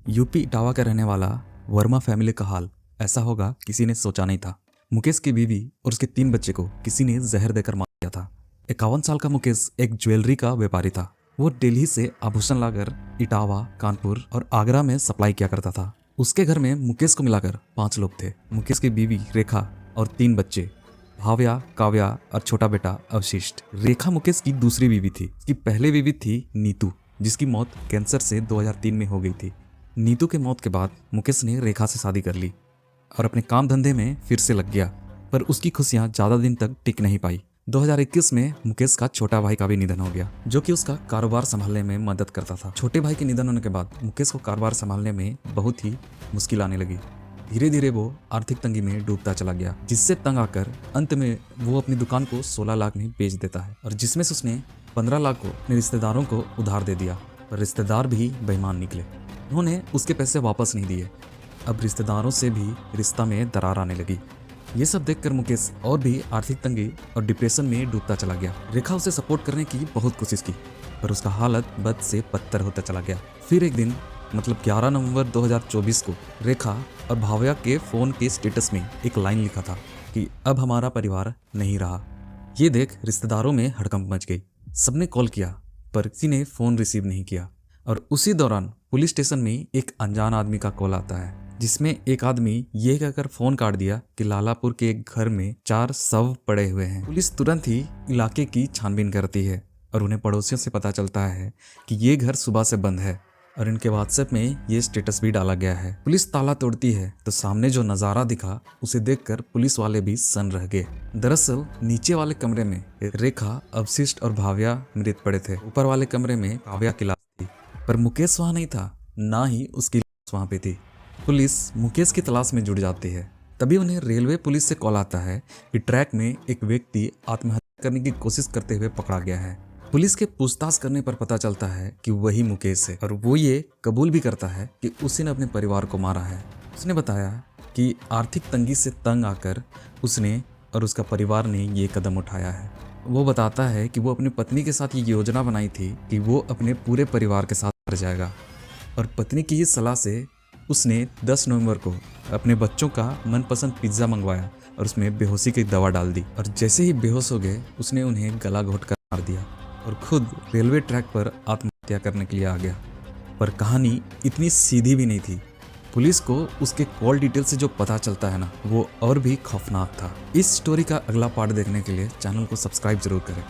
UP Etawah का रहने वाला वर्मा फैमिली का हाल ऐसा होगा किसी ने सोचा नहीं था। मुकेश की बीवी और उसके 3 बच्चे को किसी ने जहर देकर मार दिया था। 51 साल का मुकेश एक ज्वेलरी का व्यापारी था। वो दिल्ली से आभूषण लाकर इटावा, कानपुर और आगरा में सप्लाई किया करता था। उसके घर में मुकेश को मिलाकर 5 लोग थे। मुकेश की बीवी रेखा और 3 बच्चे, भाव्या, काव्या और छोटा बेटा अवशिष्ट। रेखा मुकेश की दूसरी बीवी थी। उसकी पहली बीवी थी नीतू, जिसकी मौत कैंसर से 2003 में हो गई थी। नीतू के मौत के बाद मुकेश ने रेखा से शादी कर ली और अपने काम धंधे में फिर से लग गया, पर उसकी खुशियां ज़्यादा दिन तक टिक नहीं पाई। 2021 में मुकेश का छोटा भाई का भी निधन हो गया, जो कि उसका कारोबार संभालने में मदद करता था। छोटे भाई के निधन होने के बाद मुकेश को कारोबार संभालने में बहुत ही मुश्किल आने लगी। धीरे धीरे वो आर्थिक तंगी में डूबता चला गया, जिससे तंग आकर अंत में वो अपनी दुकान को 16 लाख में बेच देता है, और जिसमें से उसने 15 लाख को अपने रिश्तेदारों को उधार दे दिया। पर रिश्तेदार भी बेईमान निकले, उन्होंने उसके पैसे वापस नहीं दिए। अब रिश्तेदारों से भी रिश्ता में दरार आने लगी। ये सब देखकर मुकेश और भी आर्थिक तंगी और डिप्रेशन में डूबता चला गया। रेखा उसे सपोर्ट करने की बहुत कोशिश की, पर उसका हालत बद से बदतर होता चला गया। फिर एक दिन मतलब 11 नवंबर 2024 को रेखा और भाव्या के फ़ोन के स्टेटस में एक लाइन लिखा था कि अब हमारा परिवार नहीं रहा। ये देख रिश्तेदारों में हड़कंप मच गई। सबने कॉल किया, पर किसी ने फ़ोन रिसीव नहीं किया। और उसी दौरान पुलिस स्टेशन में एक अनजान आदमी का कॉल आता है, जिसमें एक आदमी ये कहकर फोन काट दिया कि लालापुर के एक घर में 4 शव पड़े हुए हैं। पुलिस तुरंत ही इलाके की छानबीन करती है और उन्हें पड़ोसियों से पता चलता है कि ये घर सुबह से बंद है और इनके व्हाट्सएप में ये स्टेटस भी डाला गया है। पुलिस ताला तोड़ती है तो सामने जो नज़ारा दिखा उसे देखकर पुलिस वाले भी सन्न रह गए। दरअसल नीचे वाले कमरे में रेखा, अवशिष्ट और भाव्या मृत पड़े थे। ऊपर वाले कमरे में काव्या की लाश थी, पर मुकेश वहाँ नहीं था, ना ही उसकी लाश वहाँ पे थी। पुलिस मुकेश की तलाश में जुट जाती है। तभी उन्हें रेलवे पुलिस से कॉल आता है कि ट्रैक में एक व्यक्ति आत्महत्या करने की कोशिश करते हुए पकड़ा गया है। पुलिस के पूछताछ करने पर पता चलता है कि वही मुकेश है, और वो ये कबूल भी करता है कि उसी ने अपने परिवार को मारा है। उसने बताया कि आर्थिक तंगी से तंग आकर उसने और उसका परिवार ने ये कदम उठाया है। वो बताता है कि वो अपनी पत्नी के साथ ये योजना बनाई थी कि वो अपने पूरे परिवार के साथ मर जाएगा, और पत्नी की इस सलाह से उसने 10 नवंबर को अपने बच्चों का मनपसंद पिज्ज़ा मंगवाया और उसमें बेहोशी की दवा डाल दी, और जैसे ही बेहोश हो गए उसने उन्हें गला घोंट कर मार दिया और खुद रेलवे ट्रैक पर आत्महत्या करने के लिए आ गया। पर कहानी इतनी सीधी भी नहीं थी। पुलिस को उसके कॉल डिटेल से जो पता चलता है ना, वो और भी खौफनाक था। इस स्टोरी का अगला पार्ट देखने के लिए चैनल को सब्सक्राइब जरूर करें।